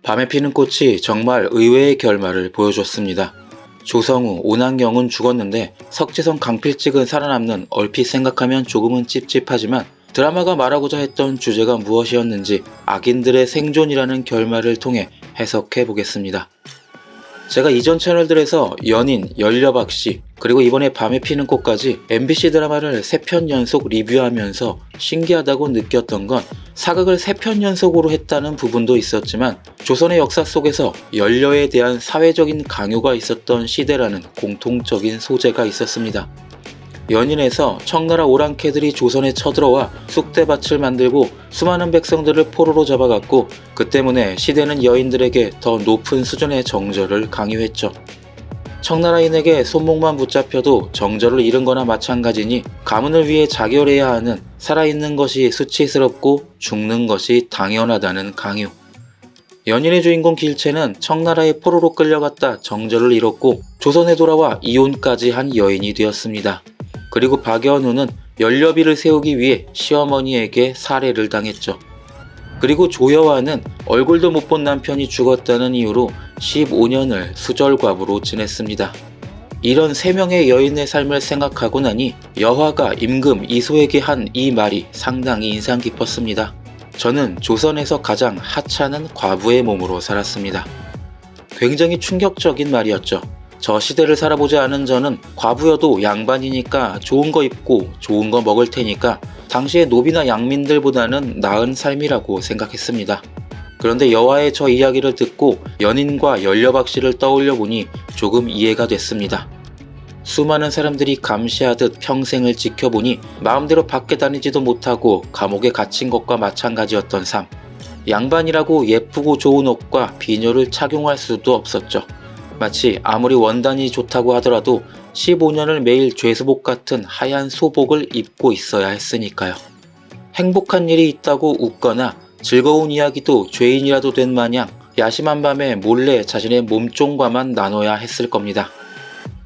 밤에 피는 꽃이 정말 의외의 결말을 보여줬습니다. 조성우, 오난경은 죽었는데 석지성, 강필직은 살아남는 얼핏 생각하면 조금은 찝찝하지만 드라마가 말하고자 했던 주제가 무엇이었는지 악인들의 생존이라는 결말을 통해 해석해 보겠습니다. 제가 이전 채널들에서 연인, 연려박씨, 그리고 이번에 밤에 피는 꽃까지 MBC 드라마를 3편 연속 리뷰하면서 신기하다고 느꼈던 건 사극을 3편 연속으로 했다는 부분도 있었지만 조선의 역사 속에서 연려에 대한 사회적인 강요가 있었던 시대라는 공통적인 소재가 있었습니다. 연인에서 청나라 오랑캐들이 조선에 쳐들어와 쑥대밭을 만들고 수많은 백성들을 포로로 잡아갔고 그 때문에 시대는 여인들에게 더 높은 수준의 정절을 강요했죠. 청나라인에게 손목만 붙잡혀도 정절을 잃은 거나 마찬가지니 가문을 위해 자결해야 하는 살아있는 것이 수치스럽고 죽는 것이 당연하다는 강요. 연인의 주인공 길채는 청나라의 포로로 끌려갔다 정절을 잃었고 조선에 돌아와 이혼까지 한 여인이 되었습니다. 그리고 박연우는 연려비를 세우기 위해 시어머니에게 살해를 당했죠. 그리고 조여와는 얼굴도 못 본 남편이 죽었다는 이유로 15년을 수절과부로 지냈습니다. 이런 3명의 여인의 삶을 생각하고 나니 여화가 임금 이소에게 한 이 말이 상당히 인상 깊었습니다. 저는 조선에서 가장 하찮은 과부의 몸으로 살았습니다. 굉장히 충격적인 말이었죠. 저 시대를 살아보지 않은 저는 과부여도 양반이니까 좋은 거 입고 좋은 거 먹을 테니까 당시의 노비나 양민들보다는 나은 삶이라고 생각했습니다. 그런데 여화의 저 이야기를 듣고 연인과 연려박씨를 떠올려 보니 조금 이해가 됐습니다. 수많은 사람들이 감시하듯 평생을 지켜보니 마음대로 밖에 다니지도 못하고 감옥에 갇힌 것과 마찬가지였던 삶. 양반이라고 예쁘고 좋은 옷과 비녀를 착용할 수도 없었죠. 마치 아무리 원단이 좋다고 하더라도 15년을 매일 죄수복 같은 하얀 소복을 입고 있어야 했으니까요. 행복한 일이 있다고 웃거나 즐거운 이야기도 죄인이라도 된 마냥 야심한 밤에 몰래 자신의 몸종과만 나눠야 했을 겁니다.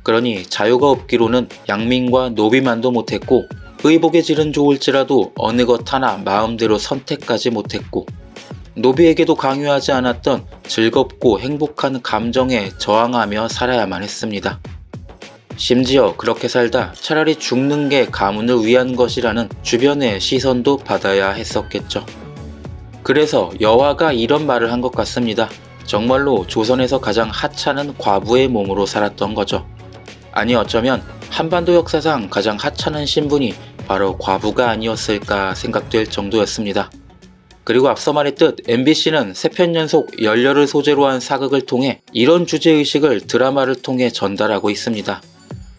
그러니 자유가 없기로는 양민과 노비만도 못했고 의복의 질은 좋을지라도 어느 것 하나 마음대로 선택하지 못했고 노비에게도 강요하지 않았던 즐겁고 행복한 감정에 저항하며 살아야만 했습니다. 심지어 그렇게 살다 차라리 죽는 게 가문을 위한 것이라는 주변의 시선도 받아야 했었겠죠. 그래서 여화가 이런 말을 한 것 같습니다. 정말로 조선에서 가장 하찮은 과부의 몸으로 살았던 거죠. 아니 어쩌면 한반도 역사상 가장 하찮은 신분이 바로 과부가 아니었을까 생각될 정도였습니다. 그리고 앞서 말했듯 MBC는 3편 연속 연려를 소재로 한 사극을 통해 이런 주제의식을 드라마를 통해 전달하고 있습니다.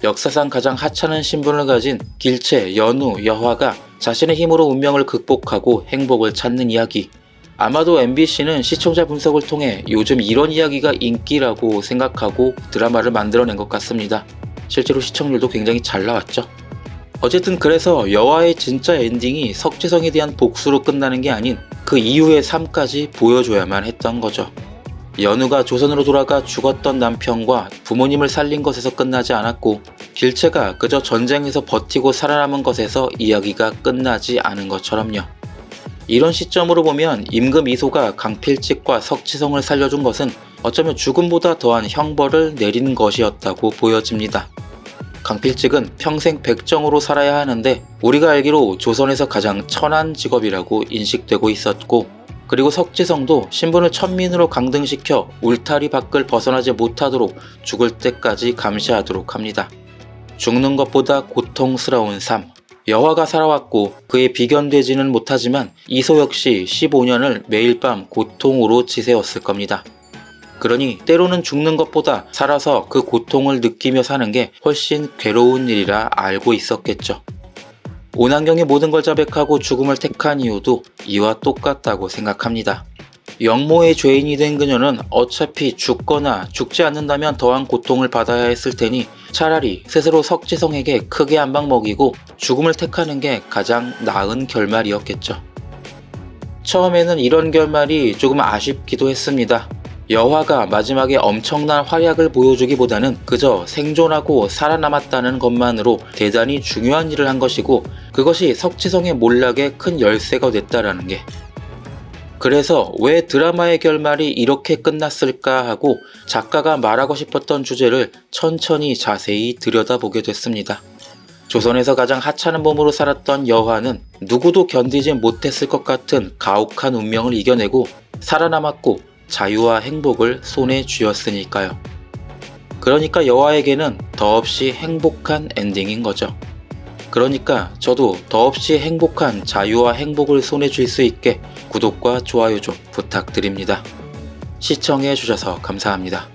역사상 가장 하찮은 신분을 가진 길채, 연우, 여화가 자신의 힘으로 운명을 극복하고 행복을 찾는 이야기. 아마도 MBC는 시청자 분석을 통해 요즘 이런 이야기가 인기라고 생각하고 드라마를 만들어낸 것 같습니다. 실제로 시청률도 굉장히 잘 나왔죠. 어쨌든 그래서 여화의 진짜 엔딩이 석지성에 대한 복수로 끝나는 게 아닌 그 이후의 삶까지 보여줘야만 했던 거죠. 연우가 조선으로 돌아가 죽었던 남편과 부모님을 살린 것에서 끝나지 않았고 길채가 그저 전쟁에서 버티고 살아남은 것에서 이야기가 끝나지 않은 것처럼요. 이런 시점으로 보면 임금 이소가 강필직과 석지성을 살려준 것은 어쩌면 죽음보다 더한 형벌을 내린 것이었다고 보여집니다. 강필직은 평생 백정으로 살아야 하는데 우리가 알기로 조선에서 가장 천한 직업이라고 인식되고 있었고 그리고 석지성도 신분을 천민으로 강등시켜 울타리 밖을 벗어나지 못하도록 죽을 때까지 감시하도록 합니다. 죽는 것보다 고통스러운 삶. 여화가 살아왔고 그에 비견되지는 못하지만 이소 역시 15년을 매일 밤 고통으로 지새웠을 겁니다. 그러니 때로는 죽는 것보다 살아서 그 고통을 느끼며 사는 게 훨씬 괴로운 일이라 알고 있었겠죠. 오난경이 모든 걸 자백하고 죽음을 택한 이유도 이와 똑같다고 생각합니다. 영모의 죄인이 된 그녀는 어차피 죽거나 죽지 않는다면 더한 고통을 받아야 했을 테니 차라리 스스로 석지성에게 크게 한 방 먹이고 죽음을 택하는 게 가장 나은 결말이었겠죠. 처음에는 이런 결말이 조금 아쉽기도 했습니다. 여화가 마지막에 엄청난 활약을 보여주기보다는 그저 생존하고 살아남았다는 것만으로 대단히 중요한 일을 한 것이고 그것이 석지성의 몰락에 큰 열쇠가 됐다라는 게. 그래서 왜 드라마의 결말이 이렇게 끝났을까 하고 작가가 말하고 싶었던 주제를 천천히 자세히 들여다보게 됐습니다. 조선에서 가장 하찮은 몸으로 살았던 여화는 누구도 견디지 못했을 것 같은 가혹한 운명을 이겨내고 살아남았고 자유와 행복을 손에 쥐었으니까요. 그러니까 여화에게는 더없이 행복한 엔딩인 거죠. 그러니까 저도 더없이 행복한 자유와 행복을 손에 쥘 수 있게 구독과 좋아요 좀 부탁드립니다. 시청해 주셔서 감사합니다.